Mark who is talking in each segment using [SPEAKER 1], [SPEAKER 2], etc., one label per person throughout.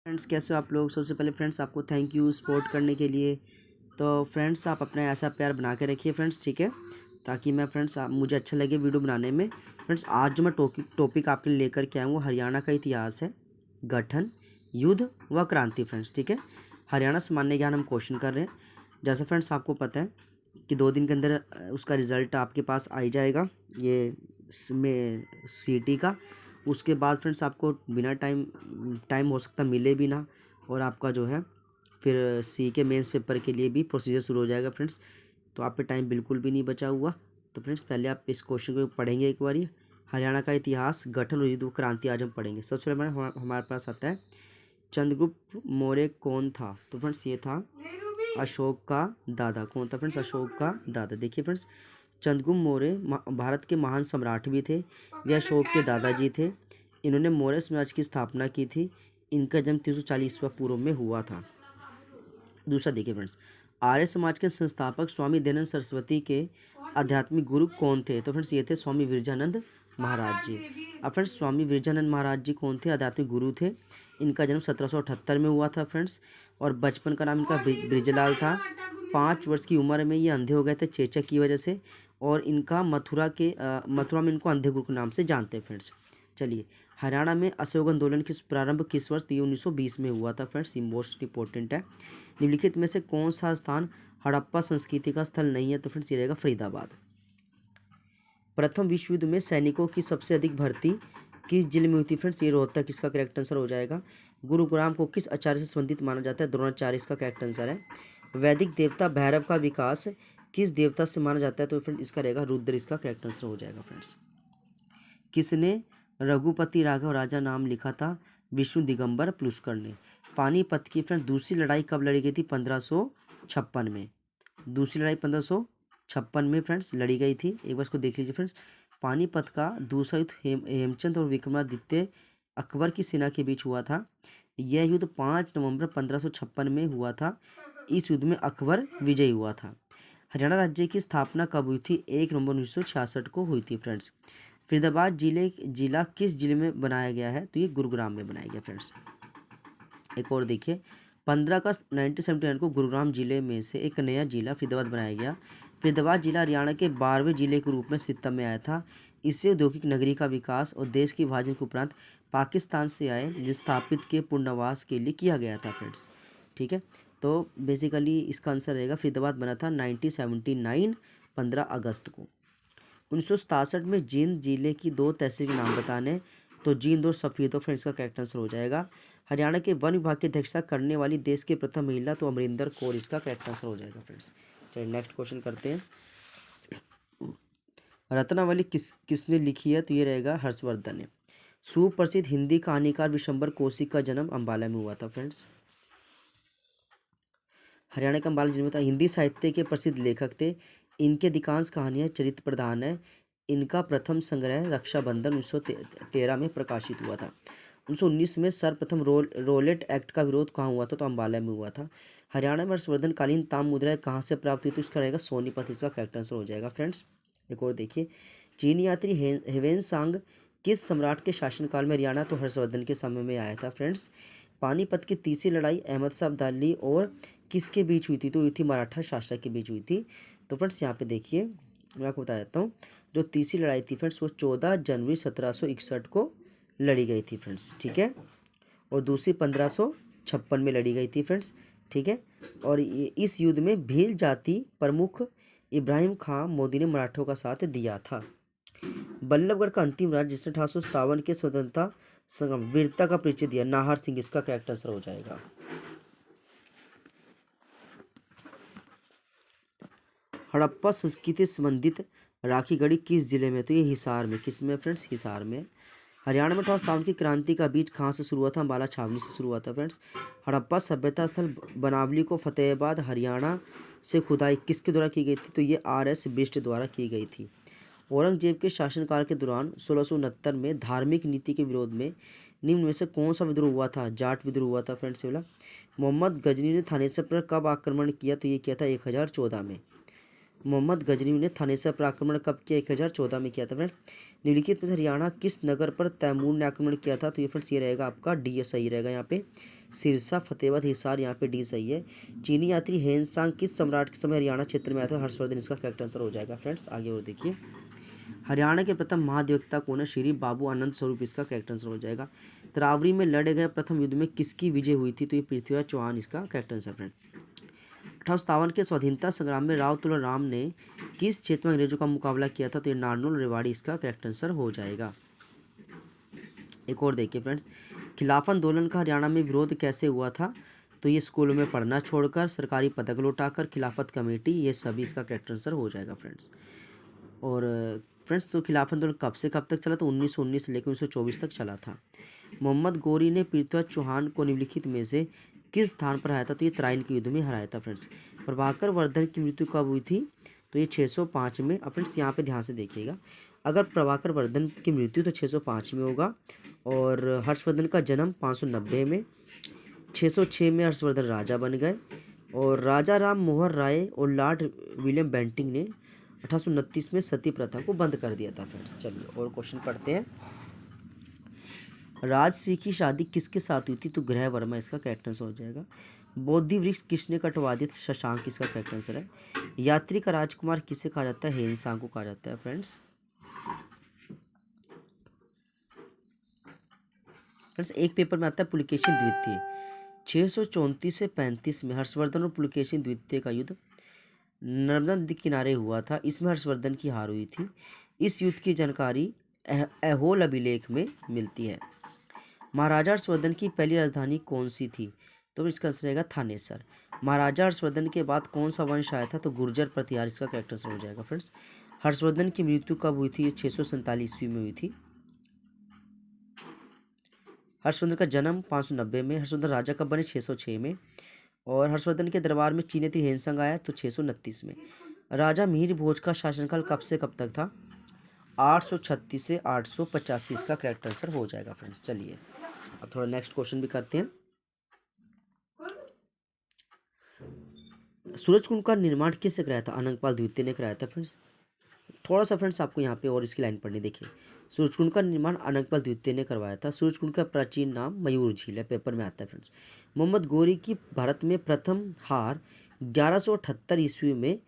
[SPEAKER 1] Friends कैसे हो आप लोग। सबसे पहले फ्रेंड्स आपको थैंक यू सपोर्ट करने के लिए। तो फ्रेंड्स आप अपना ऐसा प्यार बना के रखिए फ्रेंड्स, ठीक है, ताकि मैं फ्रेंड्स आप मुझे अच्छा लगे वीडियो बनाने में। फ्रेंड्स आज जो मैं टॉपिक आपके लिए लेकर के आया हूँ वो हरियाणा का इतिहास है, गठन, युद्ध व क्रांति फ्रेंड्स, ठीक है। हरियाणा सामान्य ज्ञान हम क्वेश्चन कर रहे हैं। जैसे फ्रेंड्स आपको पता है कि 2 दिन के अंदर उसका रिज़ल्ट आपके पास आ ही जाएगा, ये में सीटी का। उसके बाद फ्रेंड्स आपको बिना टाइम हो सकता मिले भी ना, और आपका जो है फिर सी के मेंस पेपर के लिए भी प्रोसीजर शुरू हो जाएगा फ्रेंड्स। तो आप पे टाइम बिल्कुल भी नहीं बचा हुआ। तो फ्रेंड्स पहले आप इस क्वेश्चन को पढ़ेंगे एक बार। हरियाणा का इतिहास, गठन और युद्ध व क्रांति आज हम पढ़ेंगे। सबसे पहले हमारे पास आता है चंद्रगुप्त मौर्य कौन था। तो फ्रेंड्स ये था अशोक का दादा। कौन था फ्रेंड्स? अशोक का दादा। देखिए फ्रेंड्स, चंद्रगुप्त मौर्य भारत के महान सम्राट भी थे, यह अशोक के दादाजी थे। इन्होंने मौर्य साम्राज्य की स्थापना की थी। इनका जन्म 340 ईस्वी पूर्व में हुआ था। दूसरा देखिए फ्रेंड्स, आर्य समाज के संस्थापक स्वामी दयानंद सरस्वती के आध्यात्मिक गुरु कौन थे। तो फ्रेंड्स ये थे स्वामी विरजानंद महाराज जी। अब फ्रेंड्स स्वामी विरजानंद महाराज जी कौन थे? आध्यात्मिक गुरु थे। इनका जन्म 1778 में हुआ था फ्रेंड्स, और बचपन का नाम इनका ब्रिजलाल था। 5 वर्ष की उम्र में ये अंधे हो गए थे चेचक की वजह से, और इनका मथुरा में इनको अंधे गुरु के नाम से जानते हैं फ्रेंड्स। चलिए, हरियाणा में असहयोग आंदोलन की प्रारंभ किस वर्ष? 1920 में हुआ था फ्रेंड्स। मोस्ट इंपॉर्टेंट है। निम्नलिखित में से कौन सा स्थान हड़प्पा संस्कृति का स्थल नहीं है? तो फ्रेंड्स ये रहेगा फरीदाबाद। प्रथम विश्व युद्ध में सैनिकों की सबसे अधिक भर्ती किस जिले में हुई थी? फ्रेंड्स ये रोहतक, इसका करेक्ट आंसर हो जाएगा। गुरुग्राम को किस आचार्य से संबंधित माना जाता है? द्रोणाचार्य, इसका करेक्ट आंसर है। वैदिक देवता भैरव का विकास किस देवता से माना जाता है? तो फ्रेंड्स इसका रहेगा रुद्र, इसका करेक्ट आंसर हो जाएगा फ्रेंड्स। किसने रघुपति राघव राजा नाम लिखा था? विष्णु दिगंबर पुष्कर ने। पानीपत की फ्रेंड्स दूसरी लड़ाई कब लड़ी गई थी? 1556 में। दूसरी लड़ाई 1556 में फ्रेंड्स लड़ी गई थी। एक बार इसको देख लीजिए फ्रेंड्स। पानीपत का दूसरा युद्ध हेमचंद और विक्रमादित्य अकबर की सेना के बीच हुआ था। यह युद्ध 5 नवंबर 1556 में हुआ था। इस युद्ध में अकबर विजयी हुआ था। हरियाणा राज्य की स्थापना कब हुई थी? 1 नवंबर 1966 को हुई थी फ्रेंड्स। फरीदाबाद जिला किस जिले में बनाया गया है? तो ये गुरुग्राम में बनाया गया फ्रेंड्स। एक और देखिए, 15 अगस्त 1979 को गुरुग्राम जिले में से एक नया जिला फरीदाबाद बनाया गया। फरीदाबाद जिला हरियाणा के 12वें जिले के रूप में अस्तित्व में आया था। इससे औद्योगिक नगरी का विकास और देश के विभाजन के उपरांत पाकिस्तान से आए विस्थापित के पुनर्वास के लिए किया गया था फ्रेंड्स, ठीक है। तो बेसिकली इसका आंसर रहेगा फरीदाबाद बना था 1979 15 अगस्त को। 1967 में जींद जिले की 2 तहसील के नाम बताने। तो जींद और सफ़ेद फ्रेंड्स का करेक्ट आंसर हो जाएगा। हरियाणा के वन विभाग की अध्यक्षता करने वाली देश की प्रथम महिला, तो अमरिंदर कौर, इसका करेक्ट आंसर हो जाएगा फ्रेंड्स। चलिए नेक्स्ट क्वेश्चन करते हैं। रत्नावली किसने लिखी है? तो ये रहेगा हर्षवर्धन ने। सुप्रसिद्ध हिंदी कहानीकार विशंबर कौशिक का जन्म अंबाला में हुआ था फ्रेंड्स। हरियाणा के अंबाला जिले में था। हिंदी साहित्य के प्रसिद्ध लेखक थे। इनके अधिकांश कहानियाँ चरित्र प्रधान है। इनका प्रथम संग्रह रक्षाबंधन 1913 में प्रकाशित हुआ था। 1919 में सर्वप्रथम रोलेट एक्ट का विरोध कहाँ हुआ था? तो अंबाला में हुआ था। हरियाणा में हर्षवर्धन कालीन ताम्र मुद्राएं कहाँ से प्राप्त हुई? तो इसका रहेगा सोनीपत, इसका करेक्ट आंसर हो जाएगा फ्रेंड्स। एक और देखिए, चीनी यात्री हेवेनसांग किस सम्राट के शासनकाल में हरियाणा? तो हर्षवर्धन के समय में आया था फ्रेंड्स। पानीपत की तीसरी लड़ाई अहमद शाह अब्दाली और किसके बीच हुई थी? तो हुई थी मराठा शासक के बीच हुई थी। तो फ्रेंड्स यहाँ पे देखिए, मैं आपको बता देता हूँ, जो तीसरी लड़ाई थी फ्रेंड्स वो 14 जनवरी 1761 को लड़ी गई थी फ्रेंड्स, ठीक है। और दूसरी 1556 में लड़ी गई थी फ्रेंड्स, ठीक है। और इस युद्ध में भील जाति प्रमुख इब्राहिम खां मोदी ने मराठों का साथ दिया था। बल्लभगढ़ का अंतिम राज्य जिसने 1857 के स्वतंत्रता संग्राम वीरता का परिचय दिया, नाहर सिंह, इसका करेक्ट आंसर हो जाएगा। हड़प्पा संस्कृति से संबंधित राखी गढ़ी किस जिले में? तो ये हिसार में। किस में फ्रेंड्स? हिसार में। हरियाणा में 18 स्थान की क्रांति का बीज कहाँ से शुरू हुआ था? अंबाला छावनी से शुरू हुआ था फ्रेंड्स। हड़प्पा सभ्यता स्थल बनावली को फतेहाबाद हरियाणा से खुदाई किसके द्वारा की गई थी? तो ये RS बिष्ट द्वारा की गई थी। औरंगजेब के शासनकाल के दौरान 1669 में धार्मिक नीति के विरोध में निम्न में से कौन सा विद्रोह हुआ था? जाट विद्रोह हुआ था फ्रेंड्स। वाला मोहम्मद गजनी ने थानेसर पर कब आक्रमण किया? तो ये किया था 1014 में। मोहम्मद गजनी ने थानेसर पर आक्रमण कब किया? 1014 में किया था फ्रेंड्स। निम्नलिखित में से हरियाणा किस नगर पर तैमूर ने आक्रमण किया था? तो ये फ्रेंड्स ये रहेगा आपका डी, सही रहेगा यहाँ पे। सिरसा, फतेहाबाद, हिसार, यहाँ पे डी सही है। चीनी यात्री हेनसांग किस सम्राट के समय हरियाणा क्षेत्र में आया था? हर्षवर्धन इसका करेक्ट आंसर हो जाएगा फ्रेंड्स। आगे और देखिए, हरियाणा के प्रथम महाधिवक्ता कौन है? श्री बाबू आनंद स्वरूप इसका करेक्ट आंसर हो जाएगा। तरावरी में लड़े गए प्रथम युद्ध में किसकी विजय हुई थी? तो ये पृथ्वीराज चौहान इसका करेक्ट आंसर फ्रेंड। 1857 के स्वाधीनता संग्राम में राव तुलाराम ने किस क्षेत्र में अंग्रेजों का मुकाबला किया था? तो ये नारनौल रेवाड़ी इसका करेक्ट आंसर हो जाएगा। एक और देखिए फ्रेंड्स, खिलाफत आंदोलन का हरियाणा में विरोध कैसे हुआ था? तो ये स्कूलों में पढ़ना छोड़कर, सरकारी पदक लौटाकर, खिलाफत कमेटी, ये सभी इसका करेक्ट आंसर हो जाएगा फ्रेंड्स। और फ्रेंड्स, तो खिलाफत आंदोलन कब से कब तक चला? तो 1919 से लेकर 1924 तक चला था। मोहम्मद गोरी ने पृथ्वीराज चौहान को निम्नलिखित में से किस स्थान पर हराया था? तो ये तराइन के युद्ध में हराया था फ्रेंड्स। प्रभाकर वर्धन की मृत्यु कब हुई थी? तो ये 605 में। अब फ्रेंड्स यहाँ पे ध्यान से देखिएगा, अगर प्रभाकर वर्धन की मृत्यु तो 605 में होगा, और हर्षवर्धन का जन्म 590 में, 606 में हर्षवर्धन राजा बन गए, और राजा राम मोहन राय और लॉर्ड विलियम बेंटिंग ने 1829 में सती प्रथा को बंद कर दिया था फ्रेंड्स। चलिए और क्वेश्चन पढ़ते हैं। राजश्री की शादी किसके साथ हुई थी? तो गृह वर्मा इसका करेक्ट आंसर हो जाएगा। बोधि वृक्ष किसने कटवा दिया? शशांक इसका करेक्ट आंसर है। यात्री का राजकुमार किसे कहा जाता है? हेनसांग को कहा जाता है फ्रेंड्स। एक पेपर में आता है पुलकेशिन द्वितीय, 634 से 35 में हर्षवर्धन और पुलकेशिन द्वितीय का युद्ध नर्मदा नदी किनारे हुआ था। इसमें हर्षवर्धन की हार हुई थी। इस युद्ध की जानकारी ऐहोल अभिलेख में मिलती है। महाराजा हर्षवर्धन की पहली राजधानी कौन सी थी? तो इसका आंसर रहेगा थानेसर। महाराजा हर्षवर्धन के बाद कौन सा वंश आया था? तो गुर्जर प्रतिहार इसका करेक्ट आंसर हो जाएगा फ्रेंड्स। हर्षवर्धन की मृत्यु कब हुई थी? 647 ईस्वी में हुई थी। हर्षवर्धन का जन्म 590 में। हर्षवर्धन राजा कब बने? 606 में। और हर्षवर्धन के दरबार में चीनी हेनसंग आया तो 629 में। राजा मिहिर भोज का शासनकाल कब से कब तक था? 836 से 885 इसका करेक्ट आंसर हो जाएगा फ्रेंड्स। चलिए अब थोड़ा नेक्स्ट क्वेश्चन भी करते हैं। सूरजकुंड का निर्माण किससे कराया था? अनंगपाल द्वितीय ने कराया था फ्रेंड्स। थोड़ा सा फ्रेंड्स आपको यहाँ पे और इसकी लाइन पढ़नी, देखिए सूरजकुंड का निर्माण अनंगपाल द्वितीय ने करवाया था। सूरजकुंड का प्राचीन नाम मयूर झील है, पेपर में आता है फ्रेंड्स। मोहम्मद गोरी की भारत में प्रथम हार 1178 ईस्वी में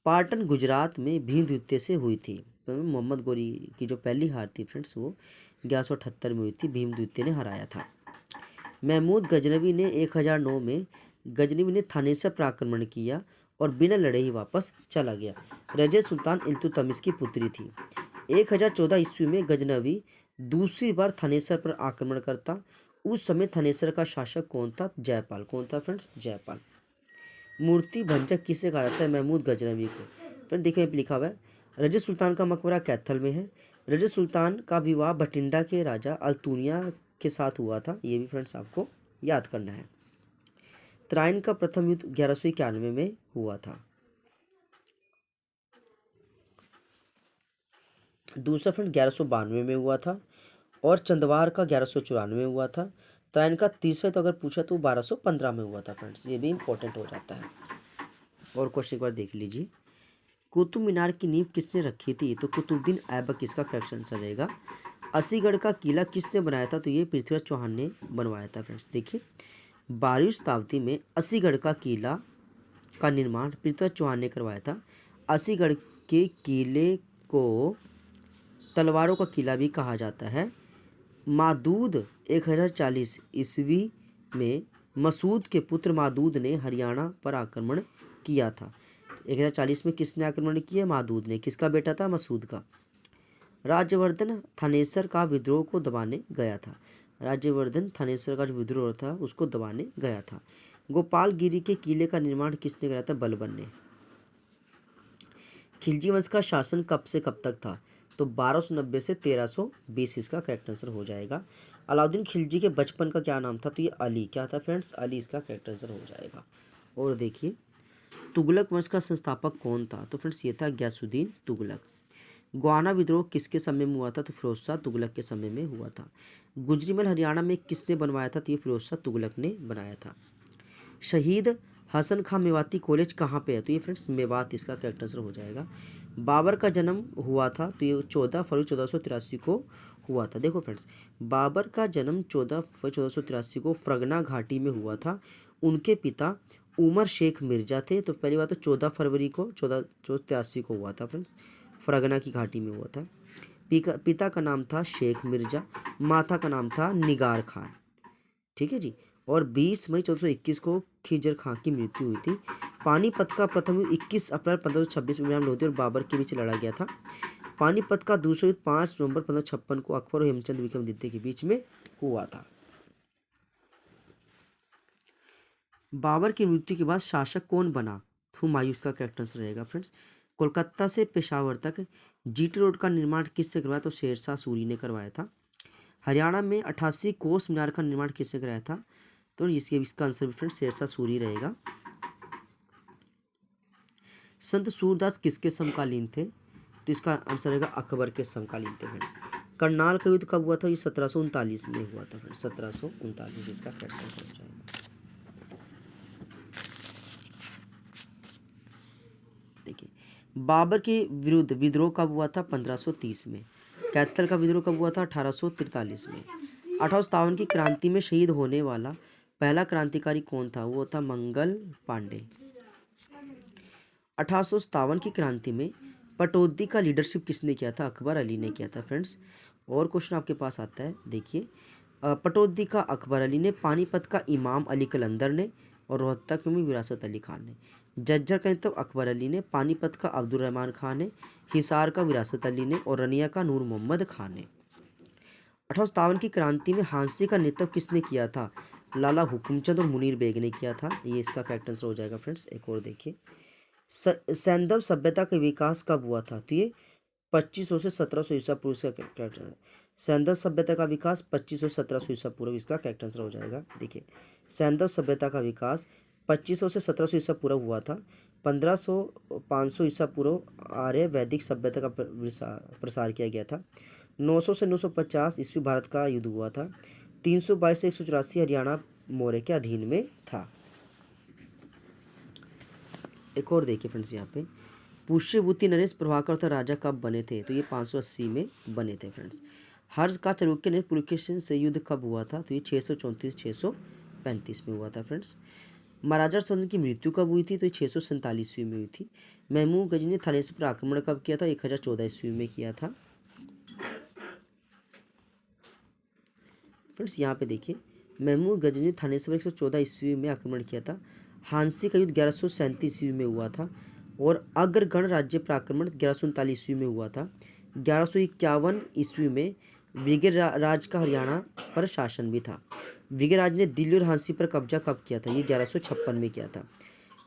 [SPEAKER 1] पाटन गुजरात में भीम द्वितीय से हुई थी। तो मोहम्मद गोरी की जो पहली हार थी फ्रेंड्स वो 1178 में हुई थी, भीम द्वितीय ने हराया था। महमूद गजनवी ने 1009 में गजनवी ने थानेसर पर आक्रमण किया और बिना लड़े ही वापस चला गया। रज़िया सुल्तान इल्तुतमिश की पुत्री थी। 1014 ईस्वी में गजनवी दूसरी बार थानेसर पर आक्रमण करता। उस समय थानेसर का शासक कौन था? जयपाल। कौन था फ्रेंड्स? जयपाल। मूर्ति भंजक किसे कहा जाता है? महमूद गजनवी को। फ्रेंड देखिए लिखा हुआ है, रज़िया सुल्तान का मकबरा कैथल में है। रज़िया सुल्तान का विवाह भटिंडा के राजा अल्तुनिया के साथ हुआ था, ये भी फ्रेंड्स आपको याद करना है। तराइन का प्रथम युद्ध 1191 में हुआ था। दूसरा फ्रेंड 1192 में हुआ था, और चंदवार का 1194 में हुआ था। तराइन का तीसरा तो अगर पूछा तो 1215 में हुआ था फ्रेंड्स, ये भी इंपॉर्टेंट हो जाता है। और क्वेश्चन एक बार देख लीजिए, कुतुब मीनार की नींव किसने रखी थी? तो कुतुबुद्दीन ऐबक इसका करेक्ट आंसर रहेगा। असीगढ़ का किला किसने बनाया था? तो ये पृथ्वीराज चौहान ने बनवाया था फ्रेंड्स। देखिए 12वीं शताब्दी में असीगढ़ का किला का निर्माण पृथ्वीराज चौहान ने करवाया था। असीगढ़ के किले को तलवारों का किला भी कहा जाता है। मादूद 1040 ईस्वी में मसूद के पुत्र मादूद ने हरियाणा पर आक्रमण किया था। 1040 में किसने आक्रमण किया? मादूद ने। किसका बेटा था? मसूद का। राज्यवर्धन थानेसर का विद्रोह को दबाने गया था। राज्यवर्धन थानेसर का जो विद्रोह था उसको दबाने गया था। गोपालगिरी के किले का निर्माण किसने कराया था? बलबन ने। खिलजी वंश का शासन कब से कब तक था? तो 1290 से 1320 इसका करेक्ट आंसर हो जाएगा। अलाउद्दीन खिलजी के बचपन का क्या नाम था? तो ये अली। क्या था फ्रेंड्स? अली इसका करेक्ट आंसर हो जाएगा। और देखिए तुगलक वंश का संस्थापक कौन था? तो फ्रेंड्स ये था गयासुद्दीन तुगलक। गोवाना विद्रोह किसके समय में हुआ था? तो फिरोज शाह तुगलक के समय में हुआ था। गुजरीमल हरियाणा में किसने बनवाया था? तो ये फिरोज शाह तुगलक ने बनाया था। शहीद हसन खां मेवाती कॉलेज कहाँ पे है? तो ये फ्रेंड्स मेवात इसका करेक्ट आंसर हो जाएगा। बाबर का जन्म हुआ था तो ये 14 फरवरी 1483 को हुआ था। देखो फ्रेंड्स, बाबर का जन्म 14 फरवरी 1483 को फरगना घाटी में हुआ था। उनके पिता उमर शेख मिर्जा थे। तो पहली बात तो 14 फरवरी को 1483 को हुआ था फ्रेंड्स, फरगना की घाटी में हुआ था। पिता का नाम था शेख मिर्जा, माता का नाम था निगार खान। ठीक है जी। और 20 मई 1421 को खिजर खां की मृत्यु हुई थी। पानीपत का प्रथम युद्ध 21 अप्रैल 1526 में लोधी और बाबर के बीच लड़ा गया था। पानीपत का दूसरा युद्ध 5 नवंबर 1556 को अकबर और हेमचंद विक्रमादित्य के बीच में हुआ था। बाबर की मृत्यु के बाद शासक कौन बना? हुमायूं का कैरेक्टर रहेगा फ्रेंड्स। कोलकाता से पेशावर तक जीटी रोड का निर्माण किससे करवाया? तो शेरशाह सूरी ने करवाया था। हरियाणा में 88 कोस मीनार का निर्माण किसने कराया था? तो इसका आंसर भी फ्रेंड्स शेरशाह सूरी रहेगा। संत सूरदास किसके समकालीन थे? तो इसका आंसर रहेगा अकबर के समकालीन थे फ्रेंड्स। करनाल का युद्ध कब हुआ था? ये 1739 में हुआ था फ्रेंड्स, 1739 इसका करेक्ट आंसर हो जाएगा। देखिए, बाबर के विरुद्ध विद्रोह कब हुआ था? 1530 में। कैथल का विद्रोह कब हुआ था? 1843 में। 1857 की क्रांति में शहीद होने वाला पहला क्रांतिकारी कौन था? वो था मंगल पांडे। 1857 की क्रांति में पटौदी का लीडरशिप किसने किया था? अकबर अली ने किया था फ्रेंड्स। और क्वेश्चन आपके पास आता है, देखिए, पटौदी का अकबर अली ने, पानीपत का इमाम अली कलंदर ने, और रोहतक में विरासत अली खान ने। जज्जर का नेतृत्व अकबर अली ने, पानीपत का अब्दुल रहमान खान ने, हिसार का विरासत अली ने, और रनिया का नूर मोहम्मद खान ने। 1857 की क्रांति में हांसी का नेतृत्व किसने किया था? लाला हुकुमचंद और मुनीर बेग ने किया था। ये इसका करेक्ट आंसर हो जाएगा फ्रेंड्स। एक और देखिए, सैंधव सभ्यता का विकास कब हुआ था? तो ये 2500 से 1700 ईसा पूर्व से करेक्ट है। सैंधव सभ्यता का विकास 2500 से 1700 ईसा पूर्व, इसका करेक्ट आंसर हो जाएगा। देखिए, सैंधव सभ्यता का विकास 2500 से 1700 ईसा पूर्व हुआ था। 1500 500 ईसा पूर्व आर्य वैदिक सभ्यता का प्रसार किया गया था। 900 से 950 ईस्वी भारत का युद्ध हुआ था। 322 से 184 हरियाणा मौर्य के अधीन में था। एक और देखिए फ्रेंड्स, यहाँ पे पुष्यभूति नरेश प्रभाकर तथा राजा कब बने थे? तो ये 580 में बने थे फ्रेंड्स। हर्ष का चालुक्य ने पुलकेशिन से युद्ध कब हुआ था? तो ये 634-635 में हुआ था फ्रेंड्स। महाराजा हर्षवर्धन की मृत्यु कब हुई थी? तो ये 647 ईस्वी में हुई थी। महमूद गजनी ने थानेसर पर आक्रमण कब किया था? 1014 ईस्वी में किया था फ्रेंड्स। यहाँ पे देखिए, महमूद गजनी ने थानेसर पर 114 ईस्वी में आक्रमण किया था। हांसी का युद्ध 1137 ईस्वी में हुआ था। और अग्रगण राज्य पर आक्रमण 1139 ईस्वी में हुआ था। 1151 ईस्वी में विजयराज का हरियाणा पर शासन भी था। विजयराज ने दिल्ली और हांसी पर कब्जा कब किया था? ये 1156 में किया था।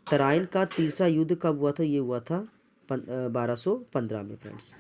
[SPEAKER 1] तराइन का तीसरा युद्ध कब हुआ था? ये हुआ था 1215 में फ्रेंड्स।